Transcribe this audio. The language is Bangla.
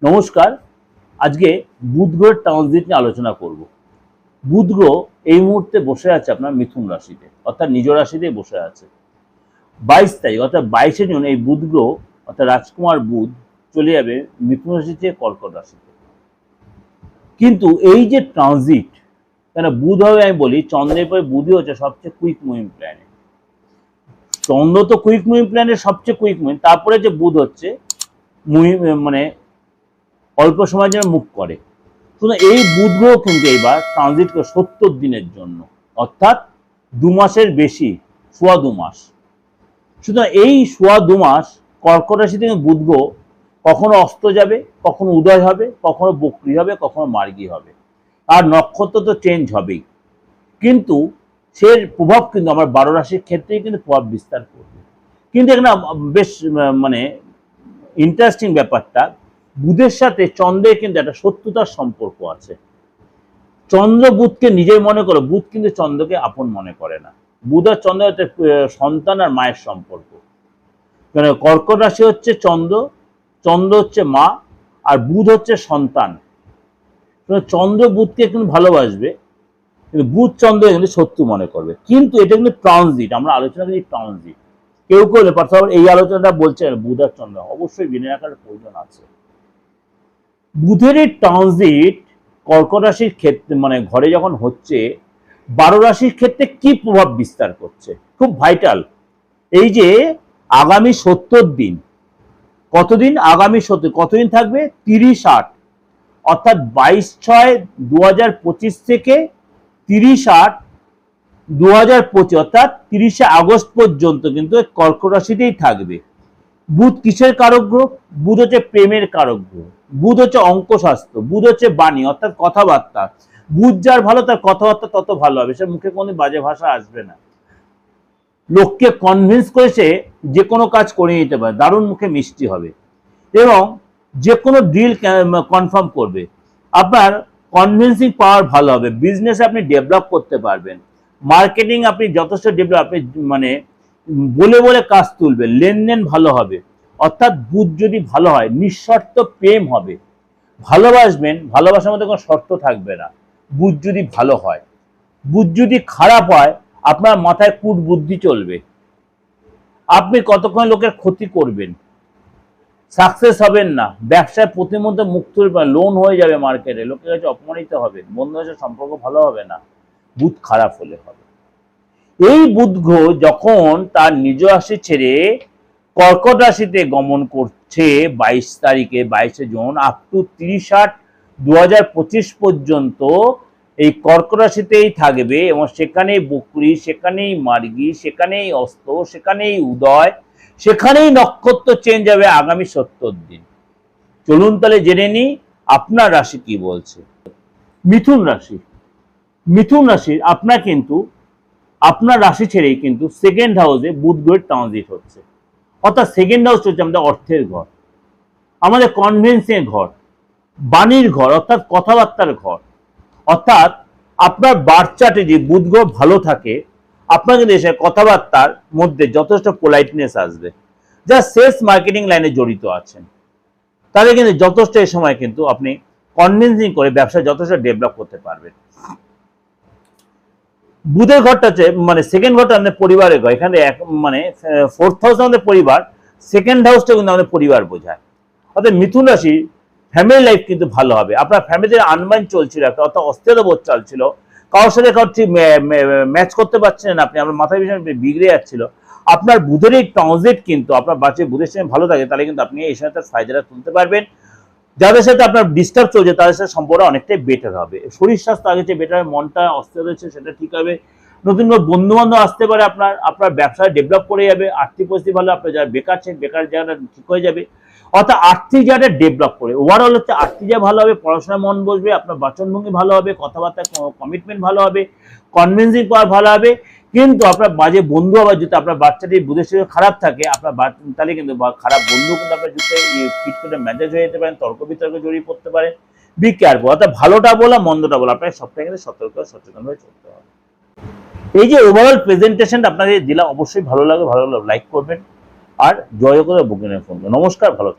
নমস্কার। আজকে বুধ গ্রহের ট্রানজিট নিয়ে আলোচনা করব। বুধ গ্রহ এই মুহূর্তে বসে আছে আপনার মিথুন রাশিতে, অর্থাৎ নিজ রাশিতেই বসে আছে। 22 তারিখ অর্থাৎ 22শে জুন এই বুধ গ্রহ অর্থাৎ রাজকুমার বুধ চলে যাবে মিথুন রাশি থেকে কর্কট রাশিতে। কিন্তু এই যে ট্রানজিট, কেন বুধ হবে আমি বলি, চন্দ্রের পরে বুধই হচ্ছে সবচেয়ে কুইক মুভিং প্ল্যানেট। চন্দ্র তো কুইক মুভিং প্ল্যানেট, সবচেয়ে কুইক মুভিং, তারপরে যে বুধ হচ্ছে মানে অল্প সময়ের জন্য মুভ করে। সুতরাং এই বুধ গ্রহ কিন্তু এইবার ট্রানজিট করে 70 দিনের জন্য, অর্থাৎ 2 মাসের বেশি, সোয়া 2 মাস। সুতরাং এই সোয়া 2 মাস কর্কট রাশি থেকে বুধ গ্রহ কখনো অস্ত যাবে, কখনো উদয় হবে, কখনো বক্রী হবে, কখনো মার্গী হবে। আর নক্ষত্র তো চেঞ্জ হবেই, কিন্তু সে প্রভাব কিন্তু আমার 12 রাশির ক্ষেত্রেই কিন্তু প্রভাব বিস্তার করবে। কিন্তু এখানে বেশ মানে ইন্টারেস্টিং ব্যাপারটা, বুধের সাথে চন্দ্রের কিন্তু একটা শত্রুতার সম্পর্ক আছে। চন্দ্র বুধকে নিজেই মনে করে, বুধ কিন্তু চন্দ্রকে আপন মনে করে না। বুধ আর চন্দ্র হচ্ছে সন্তান আর মায়ের সম্পর্ক। মানে কর্কট রাশি হচ্ছে চন্দ্র, চন্দ্র হচ্ছে মা, আর বুধ হচ্ছে সন্তান। চন্দ্র বুধকে কিন্তু ভালোবাসবে, কিন্তু বুধ চন্দ্র কিন্তু শত্রু মনে করবে। কিন্তু এটা কিন্তু ট্রানজিট, আমরা আলোচনা করি ট্রানজিট। কেউ করলে পার্থক্য এই আলোচনাটা বলছে বুধ আর চন্দ্র, অবশ্যই বিনয় রাখার প্রয়োজন আছে। বুধের এই ট্রানজিট কর্কট রাশির ক্ষেত্রে মানে ঘরে যখন হচ্ছে, 12 রাশির ক্ষেত্রে কি প্রভাব বিস্তার করছে খুব ভাইটাল। এই যে আগামী 70 দিন, কতদিন আগামী 70 কতদিন থাকবে, 30/8, অর্থাৎ 22/6/2025 থেকে 30/8/2025 অর্থাৎ 30শে আগস্ট পর্যন্ত কিন্তু কর্কট রাশিতেই থাকবে। বুধ কিসের কারক গ্রহ? বুধ হচ্ছে প্রেমের কারক গ্রহ, বুধ হচ্ছে অঙ্কশাস্ত্র, বুধ হচ্ছে বাণী অর্থাৎ কথাবার্তা। বুধ যার ভালো তার কথাবার্তা তত ভালো হবে, সে মুখে কোনো বাজে ভাষা আসবে না। লোককে কনভিন্স করে সে যে কোনো কাজ করে নিতে পারে, দারুণ মুখে মিষ্টি হবে এবং যে কোনো ডিল কনফার্ম করবে। আপনার কনভিন্সিং পাওয়ার ভালো হবে, বিজনেস আপনি ডেভেলপ করতে পারবেন, মার্কেটিং আপনি যথেষ্ট ডেভেলপ, আপনি মানে বলে বলে কাজ তুলবে, লেনদেন ভালো হবে। অর্থাৎ বুধ যদি ভালো হয়, নিঃশর্ত প্রেম হবে, ভালোবাসবেন, ভালোবাসার মধ্যে কোনো শর্ত থাকবে না বুধ যদি ভালো হয়। বুধ যদি খারাপ হয়, আপনার মাথায় কূট বুদ্ধি চলবে, আপনি কতক্ষণ লোকের ক্ষতি করবেন, সাকসেস হবেন না, ব্যবসায় প্রতিমধ্যে মুখ তুলবে, লোন হয়ে যাবে মার্কেটে, লোকের কাছে অপমানিত হবে, বন্ধুদের সাথে সম্পর্ক ভালো হবে না, বুধ খারাপ হলে হবে। এই বুধ গ্রহ যখন তার নিজ রাশি ছেড়ে কর্কট রাশিতে গমন করছে 22 তারিখে, 22শে জুন আপ টু 30/8/2025 পর্যন্ত এই কর্কট রাশিতেই থাকবে এবং সেখানেই বক্রী, সেখানেই মার্গী, সেখানেই অস্ত, সেখানেই উদয়, সেখানেই নক্ষত্র চেঞ্জ হবে আগামী 70 দিন। চলুন তাহলে জেনে নিই আপনার রাশি কি বলছে। মিথুন রাশি, মিথুন রাশির আপনার কিন্তু আপনার রাশি ছেড়েই কিন্তু সেকেন্ড হাউসে বুধ গ্রহের ট্রানজিট হচ্ছে। অর্থাৎ সেকেন্ড হাউস হচ্ছে আমাদের অর্থের ঘর, আমাদের কনভেন্সের ঘর, বাণীর ঘর, অর্থাৎ কথাবার্তার ঘর। অর্থাৎ আপনার বার্থ চার্টে যে বুধ গ্রহ ভালো থাকে, আপনার কিন্তু এসে কথাবার্তার মধ্যে যথেষ্ট পোলাইটনেস আসবে। যা সেলস মার্কেটিং লাইনে জড়িত আছেন তাদের কিন্তু যথেষ্ট এই সময় কিন্তু আপনি কনভিন্সিং করে ব্যবসা যথেষ্ট ডেভেলপ করতে পারবেন। বুধের ঘরটা হচ্ছে মানে সেকেন্ড ঘরটা আমাদের পরিবারের ঘর, এখানে মানে 4th হাউস আমাদের পরিবার, সেকেন্ড হাউসটা কিন্তু আমাদের পরিবার বোঝায়। অর্থাৎ মিথুন রাশি ফ্যামিলি লাইফ কিন্তু ভালো হবে। আপনার ফ্যামিলিতে আনবান চলছিল একটা, অর্থাৎ অস্থিরতা বোধ চলছিল, কারোর সাথে কারোর ঠিক ম্যাচ করতে পারছেন না আপনি, আপনার মাথায় বিষয় বিগড়ে যাচ্ছিল। আপনার বুধের এই ট্রানজিট কিন্তু আপনার বাচ্চা বুধের সঙ্গে ভালো থাকে, তাহলে কিন্তু আপনি এই সময় তার ফায়দাটা তুলতে পারবেন। যাদের সাথে আপনার ডিস্টার্ব চলছে তাদের সাথে সম্পর্ক অনেকটাই বেটার হবে, শরীর স্বাস্থ্য আগে চেয়ে বেটার হবে, মনটা অস্থির রয়েছে সেটা ঠিক হবে, নতুন বন্ধু বান্ধব আসতে পারে, আপনার ব্যবসা ডেভেলপ করে যাবে, আর্থিক পরিস্থিতি ভালো, আপনার যারা বেকার ছেন বেকার জায়গাটা ঠিক হয়ে যাবে। অর্থাৎ আর্থিক জায়গাটা ডেভেলপ করে ওভারঅল হচ্ছে আর্থিক জায়গা ভালো হবে, পড়াশোনায় মন বসবে, আপনার বাচনভঙ্গি ভালো হবে, কথাবার্তায় কমিটমেন্ট ভালো হবে, কনভিন্সিং পাওয়ার ভালো হবে। কিন্তু আপনার বাজে বন্ধু আবার যদি আপনার বাচ্চাটি বুধের সঙ্গে খারাপ থাকে, আপনার তাহলে কিন্তু খারাপ বন্ধু কিন্তু আপনার যুক্ত ফিট করে ম্যানেজ হয়ে যেতে পারেন, তর্ক বিতর্কে জড়িয়ে পড়তে পারেন। বি কেয়ারফুল, অর্থাৎ ভালোটা বলা মন্দটা বলা আপনাকে সবটাই কিন্তু সতর্ক সচেতন হয়ে চলতে হবে। এই যে ওভারঅল প্রেজেন্টেশনটা আপনাদের দিলাম, অবশ্যই ভালো লাগে, ভালো লাগলে লাইক করবেন আর জয় করে বুকিংয়ে ফোন করুন। নমস্কার, ভালো থাকবেন।